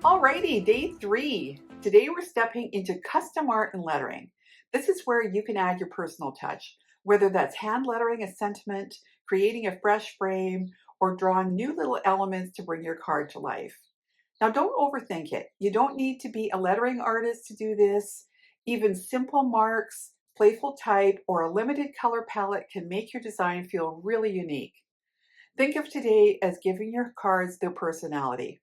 Alrighty, day 3. Today we're stepping into custom art and lettering. This is where you can add your personal touch, whether that's hand lettering a sentiment, creating a fresh frame, or drawing new little elements to bring your card to life. Now, don't overthink it. You don't need to be a lettering artist to do this. Even simple marks, playful type, or a limited color palette can make your design feel really unique. Think of today as giving your cards their personality.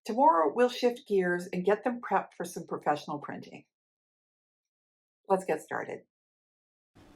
Tomorrow, we'll shift gears and get them prepped for some professional printing. Let's get started.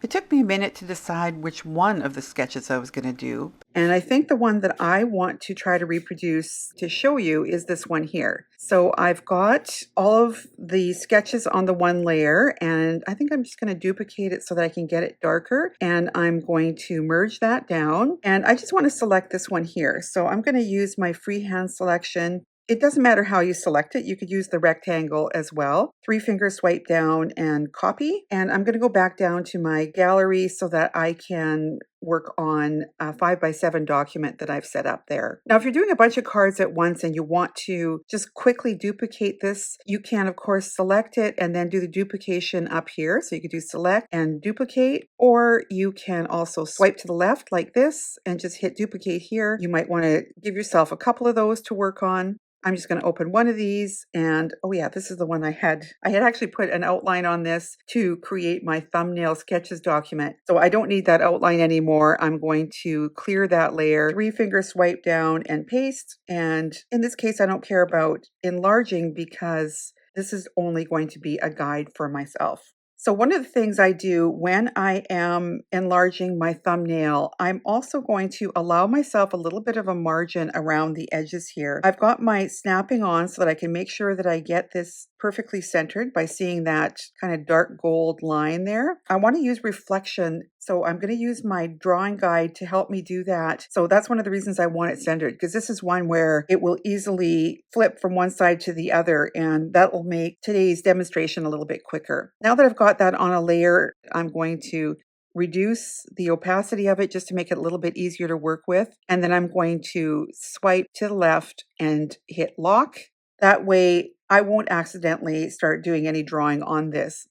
It took me a minute to decide which one of the sketches I was going to do. And I think the one that I want to try to reproduce to show you is this one here. So I've got all of the sketches on the one layer, and I think I'm just going to duplicate it so that I can get it darker. And I'm going to merge that down. And I just want to select this one here. So I'm going to use my freehand selection. It doesn't matter how you select it. You could use the rectangle as well. 3-finger swipe down and copy. And I'm going to go back down to my gallery so that I can work on a 5x7 document that I've set up there. Now, if you're doing a bunch of cards at once and you want to just quickly duplicate this, you can, of course, select it and then do the duplication up here. So you could do select and duplicate, or you can also swipe to the left like this and just hit duplicate here. You might want to give yourself a couple of those to work on. I'm just going to open one of these, and oh yeah, this is the one I had actually put an outline on this to create my thumbnail sketches document. So I don't need that outline anymore. I'm going to clear that layer, 3-finger swipe down and paste. And in this case, I don't care about enlarging because this is only going to be a guide for myself. So one of the things I do when I am enlarging my thumbnail, I'm also going to allow myself a little bit of a margin around the edges here. I've got my snapping on so that I can make sure that I get this perfectly centered by seeing that kind of dark gold line there. I want to use reflection, so I'm going to use my drawing guide to help me do that. So that's one of the reasons I want it centered, because this is one where it will easily flip from one side to the other, and that will make today's demonstration a little bit quicker. Now that I've got that on a layer, I'm going to reduce the opacity of it just to make it a little bit easier to work with. And then I'm going to swipe to the left and hit lock. That way I won't accidentally start doing any drawing on this.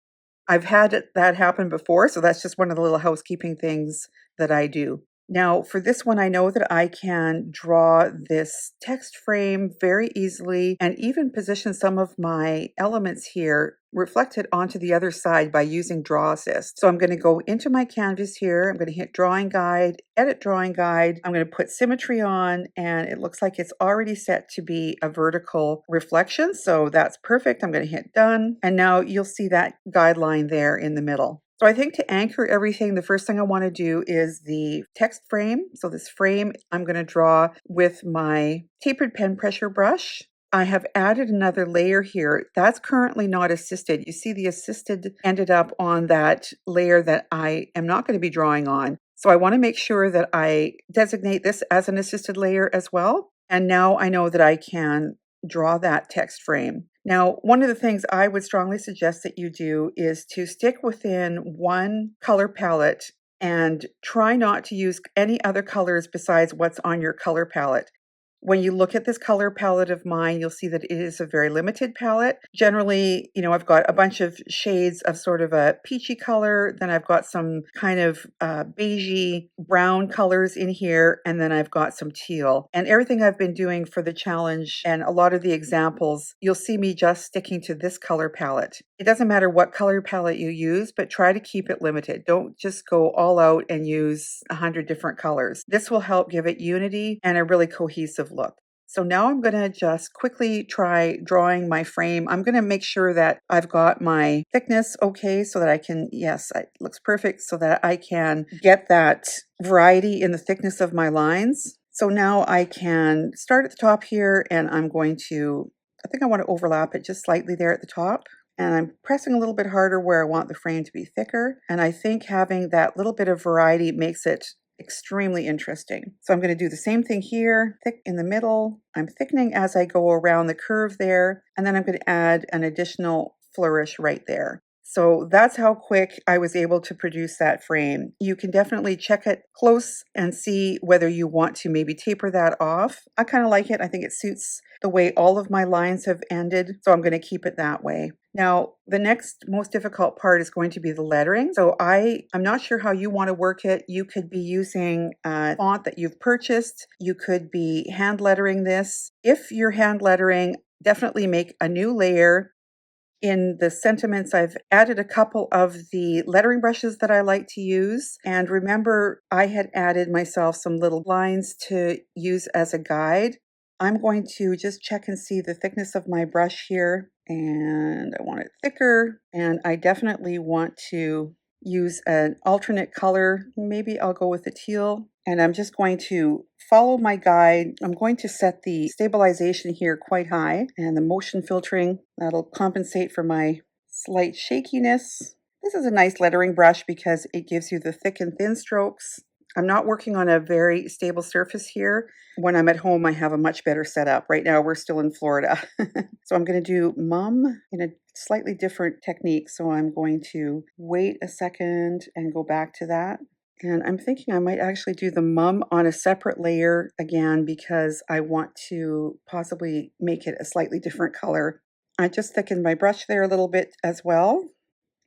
I've had that happen before, so that's just one of the little housekeeping things that I do. Now, for this one, I know that I can draw this text frame very easily and even position some of my elements here reflected onto the other side by using Draw Assist. So I'm going to go into my canvas here. I'm going to hit Drawing Guide, Edit Drawing Guide. I'm going to put Symmetry on, and it looks like it's already set to be a vertical reflection. So that's perfect. I'm going to hit Done. And now you'll see that guideline there in the middle. So I think to anchor everything, the first thing I want to do is the text frame. So this frame I'm going to draw with my tapered pen pressure brush. I have added another layer here. That's currently not assisted. You see the assisted ended up on that layer that I am not going to be drawing on. So I want to make sure that I designate this as an assisted layer as well. And now I know that I can draw that text frame. Now, one of the things I would strongly suggest that you do is to stick within one color palette and try not to use any other colors besides what's on your color palette. When you look at this color palette of mine, you'll see that it is a very limited palette. Generally, I've got a bunch of shades of sort of a peachy color, then I've got some kind of beigey brown colors in here, and then I've got some teal. And everything I've been doing for the challenge and a lot of the examples, you'll see me just sticking to this color palette. It doesn't matter what color palette you use, but try to keep it limited. Don't just go all out and use 100 different colors. This will help give it unity and a really cohesive look. So now I'm going to just quickly try drawing my frame. I'm going to make sure that I've got my thickness okay so that I can, yes, it looks perfect, so that I can get that variety in the thickness of my lines. So now I can start at the top here, and I think I want to overlap it just slightly there at the top. And I'm pressing a little bit harder where I want the frame to be thicker. And I think having that little bit of variety makes it extremely interesting. So I'm going to do the same thing here, thick in the middle. I'm thickening as I go around the curve there. And then I'm going to add an additional flourish right there. So that's how quick I was able to produce that frame. You can definitely check it close and see whether you want to maybe taper that off. I kind of like it. I think it suits the way all of my lines have ended, so I'm going to keep it that way. Now, the next most difficult part is going to be the lettering. So I'm not sure how you want to work it. You could be using a font that you've purchased. You could be hand lettering this. If you're hand lettering, definitely make a new layer. In the sentiments, I've added a couple of the lettering brushes that I like to use. And remember, I had added myself some little lines to use as a guide. I'm going to just check and see the thickness of my brush here. And I want it thicker. And I definitely want to use an alternate color. Maybe I'll go with the teal. And I'm just going to follow my guide. I'm going to set the stabilization here quite high and the motion filtering. That'll compensate for my slight shakiness. This is a nice lettering brush because it gives you the thick and thin strokes. I'm not working on a very stable surface here. When I'm at home, I have a much better setup. Right now, we're still in Florida. So I'm going to do mum in a slightly different technique. So I'm going to wait a second and go back to that. And I'm thinking I might actually do the mum on a separate layer again because I want to possibly make it a slightly different color. I just thickened my brush there a little bit as well.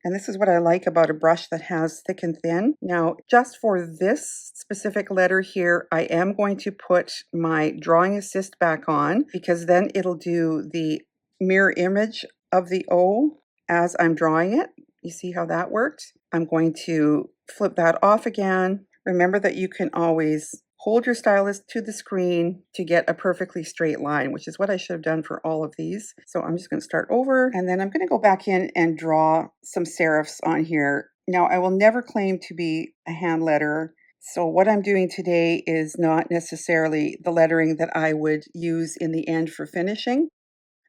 And this is what I like about a brush that has thick and thin. Now, just for this specific letter here, I am going to put my drawing assist back on because then it'll do the mirror image of the O as I'm drawing it. You see how that worked? I'm going to flip that off again. Remember that you can always hold your stylus to the screen to get a perfectly straight line, which is what I should have done for all of these. So I'm just going to start over, and then I'm going to go back in and draw some serifs on here. Now, I will never claim to be a hand letterer. So what I'm doing today is not necessarily the lettering that I would use in the end for finishing.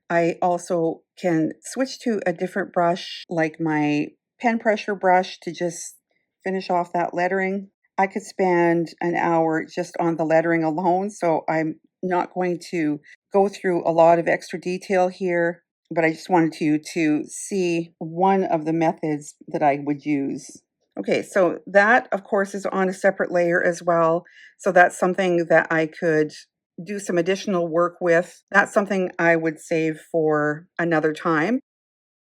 I also can switch to a different brush, like my pen pressure brush, to just finish off that lettering. I could spend an hour just on the lettering alone, so I'm not going to go through a lot of extra detail here, but I just wanted you to see one of the methods that I would use. Okay, so that, of course, is on a separate layer as well. So that's something that I could do some additional work with. That's something I would save for another time.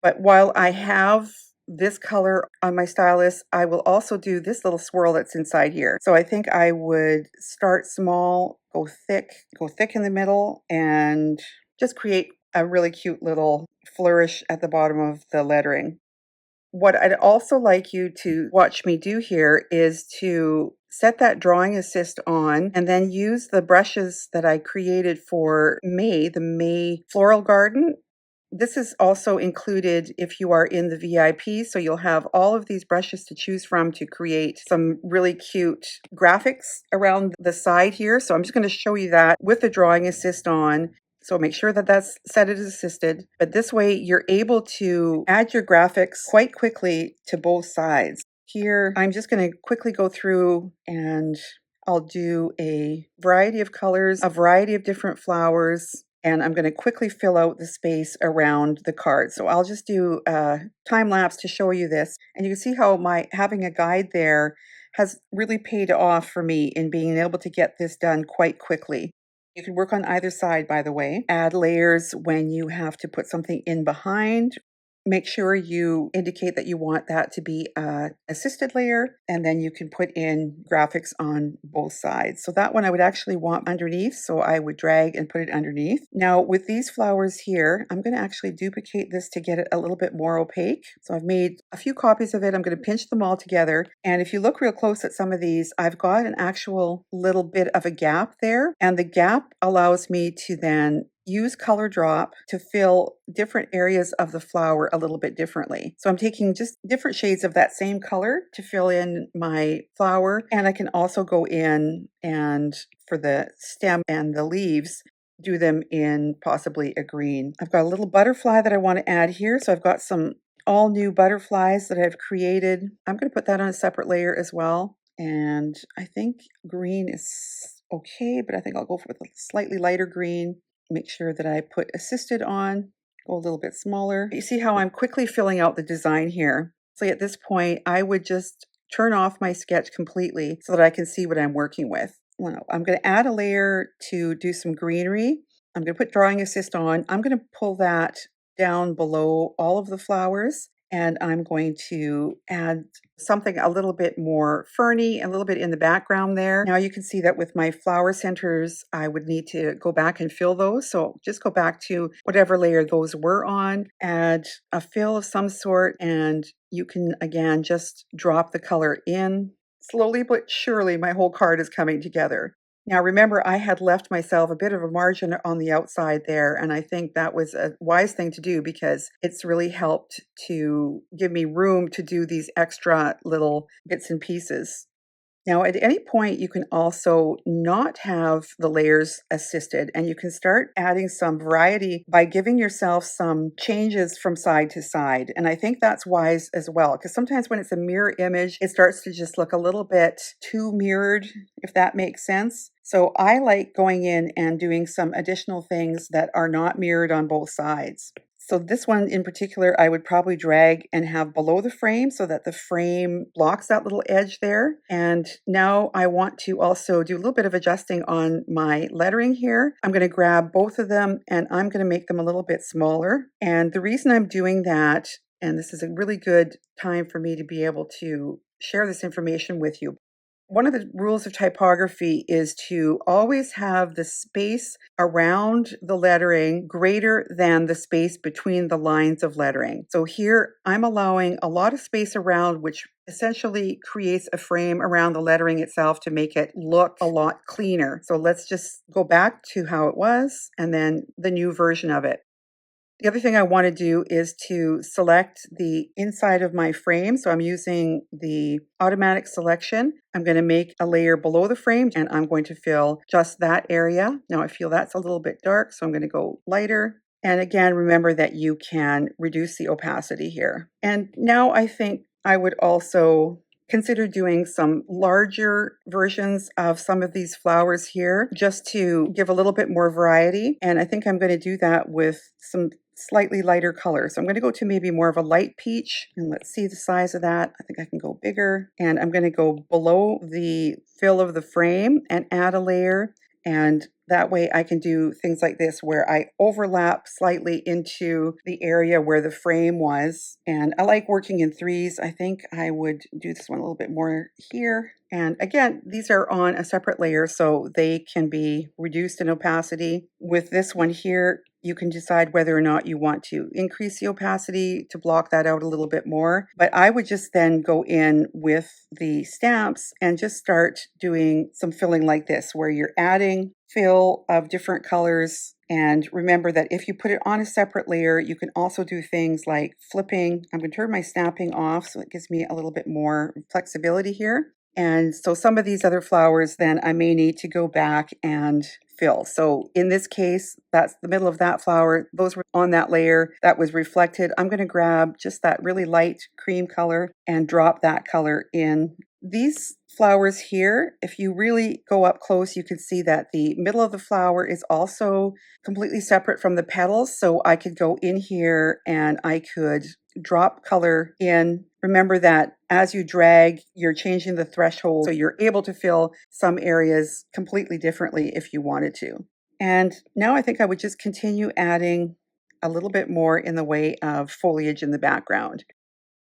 But while I have this color on my stylus, I will also do this little swirl that's inside here. So I think I would start small, go thick in the middle, and just create a really cute little flourish at the bottom of the lettering. What I'd also like you to watch me do here is to set that drawing assist on and then use the brushes that I created for May, the May floral garden. This is also included if you are in the VIP, so you'll have all of these brushes to choose from to create some really cute graphics around the side here. So I'm just going to show you that with the drawing assist on. So make sure that that's set as assisted, but this way you're able to add your graphics quite quickly to both sides. Here, I'm just going to quickly go through and I'll do a variety of colors, a variety of different flowers, and I'm going to quickly fill out the space around the card. So I'll just do a time lapse to show you this. And you can see how my having a guide there has really paid off for me in being able to get this done quite quickly. You can work on either side, by the way. Add layers when you have to put something in behind. Make sure you indicate that you want that to be an assisted layer, and then you can put in graphics on both sides. So that one I would actually want underneath, so I would drag and put it underneath. Now with these flowers here, I'm going to actually duplicate this to get it a little bit more opaque. So I've made a few copies of it. I'm going to pinch them all together. And if you look real close at some of these, I've got an actual little bit of a gap there. And the gap allows me to then use color drop to fill different areas of the flower a little bit differently. So I'm taking just different shades of that same color to fill in my flower. And I can also go in and for the stem and the leaves, do them in possibly a green. I've got a little butterfly that I want to add here. So I've got some all new butterflies that I've created. I'm going to put that on a separate layer as well. And I think green is okay, but I think I'll go with a slightly lighter green. Make sure that I put assisted on. Go a little bit smaller. You see how I'm quickly filling out the design here. So at this point, I would just turn off my sketch completely so that I can see what I'm working with. Well, I'm going to add a layer to do some greenery. I'm going to put drawing assist on. I'm going to pull that down below all of the flowers, and I'm going to add something a little bit more ferny, a little bit in the background there. Now you can see that with my flower centers, I would need to go back and fill those. So just go back to whatever layer those were on, add a fill of some sort, and you can again just drop the color in. Slowly but surely, my whole card is coming together. Now, remember, I had left myself a bit of a margin on the outside there, and I think that was a wise thing to do because it's really helped to give me room to do these extra little bits and pieces. Now, at any point, you can also not have the layers assisted, and you can start adding some variety by giving yourself some changes from side to side. And I think that's wise as well, because sometimes when it's a mirror image, it starts to just look a little bit too mirrored, if that makes sense. So I like going in and doing some additional things that are not mirrored on both sides. So this one in particular, I would probably drag and have below the frame so that the frame blocks that little edge there. And now I want to also do a little bit of adjusting on my lettering here. I'm going to grab both of them and I'm going to make them a little bit smaller. And the reason I'm doing that, and this is a really good time for me to be able to share this information with you. One of the rules of typography is to always have the space around the lettering greater than the space between the lines of lettering. So here I'm allowing a lot of space around, which essentially creates a frame around the lettering itself to make it look a lot cleaner. So let's just go back to how it was and then the new version of it. The other thing I want to do is to select the inside of my frame. So I'm using the automatic selection. I'm going to make a layer below the frame and I'm going to fill just that area. Now I feel that's a little bit dark, so I'm going to go lighter. And again, remember that you can reduce the opacity here. And now I think I would also consider doing some larger versions of some of these flowers here just to give a little bit more variety. And I think I'm going to do that with some slightly lighter colors. So I'm going to go to maybe more of a light peach, and let's see the size of that. I think I can go bigger, and I'm going to go below the fill of the frame and add a layer. And that way I can do things like this where I overlap slightly into the area where the frame was. And I like working in threes. I think I would do this one a little bit more here. And again, these are on a separate layer, so they can be reduced in opacity. With this one here, you can decide whether or not you want to increase the opacity to block that out a little bit more. But I would just then go in with the stamps and just start doing some filling like this, where you're adding fill of different colors. And remember that if you put it on a separate layer, you can also do things like flipping. I'm going to turn my snapping off so it gives me a little bit more flexibility here. And so some of these other flowers, then I may need to go back and fill. So in this case, that's the middle of that flower. Those were on that layer that was reflected. I'm going to grab just that really light cream color and drop that color in. These flowers here, if you really go up close, you can see that the middle of the flower is also completely separate from the petals. So I could go in here and I could drop color in. Remember that as you drag, you're changing the threshold, so you're able to fill some areas completely differently if you wanted to. And now I think I would just continue adding a little bit more in the way of foliage in the background.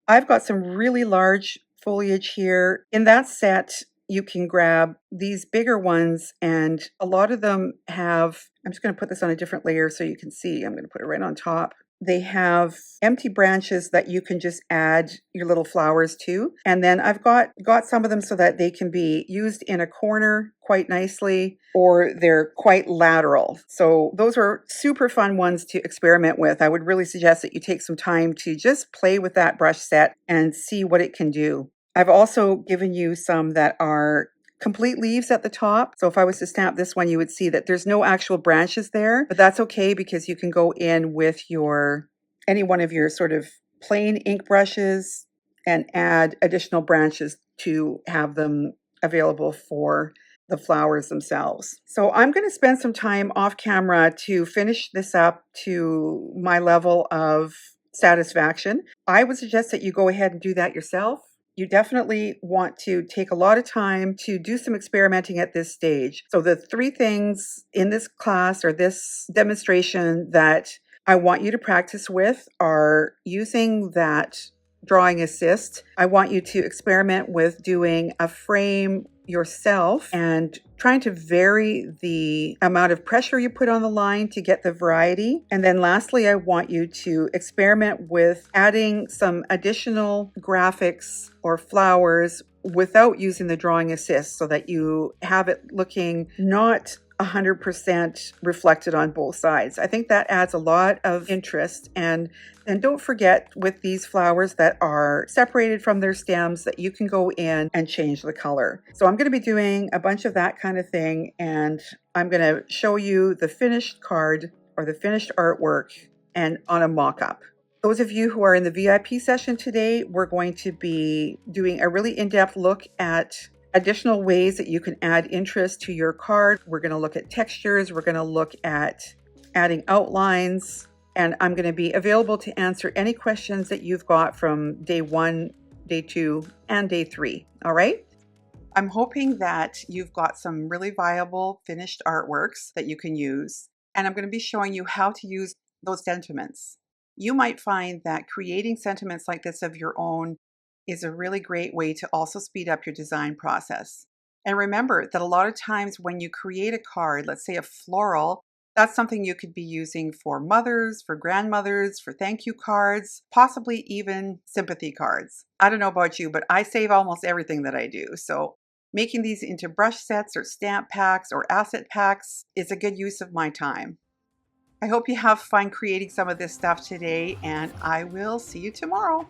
I've got some really large foliage here. In that set, you can grab these bigger ones, and a lot of them have, I'm just going to put this on a different layer so you can see. I'm going to put it right on top. They have empty branches that you can just add your little flowers to. And then I've got some of them so that they can be used in a corner quite nicely, or they're quite lateral. So those are super fun ones to experiment with. I would really suggest that you take some time to just play with that brush set and see what it can do. I've also given you some that are complete leaves at the top. So if I was to snap this one, you would see that there's no actual branches there, but that's okay because you can go in with any one of your sort of plain ink brushes and add additional branches to have them available for the flowers themselves. So I'm going to spend some time off camera to finish this up to my level of satisfaction. I would suggest that you go ahead and do that yourself. You definitely want to take a lot of time to do some experimenting at this stage. So the three things in this class or this demonstration that I want you to practice with are using that drawing assist. I want you to experiment with doing a frame yourself and trying to vary the amount of pressure you put on the line to get the variety. And then lastly, I want you to experiment with adding some additional graphics or flowers without using the drawing assist so that you have it looking not 100% reflected on both sides. I think that adds a lot of interest. And don't forget with these flowers that are separated from their stems that you can go in and change the color. So I'm going to be doing a bunch of that kind of thing, and I'm going to show you the finished card or the finished artwork and on a mock-up. Those of you who are in the VIP session today, we're going to be doing a really in-depth look at additional ways that you can add interest to your card. We're going to look at textures. We're going to look at adding outlines. And I'm going to be available to answer any questions that you've got from day 1, day 2, and day 3. All right? I'm hoping that you've got some really viable finished artworks that you can use. And I'm going to be showing you how to use those sentiments. You might find that creating sentiments like this of your own is a really great way to also speed up your design process. And remember that a lot of times when you create a card, let's say a floral, that's something you could be using for mothers, for grandmothers, for thank you cards, possibly even sympathy cards. I don't know about you, but I save almost everything that I do. So making these into brush sets or stamp packs or asset packs is a good use of my time. I hope you have fun creating some of this stuff today, and I will see you tomorrow.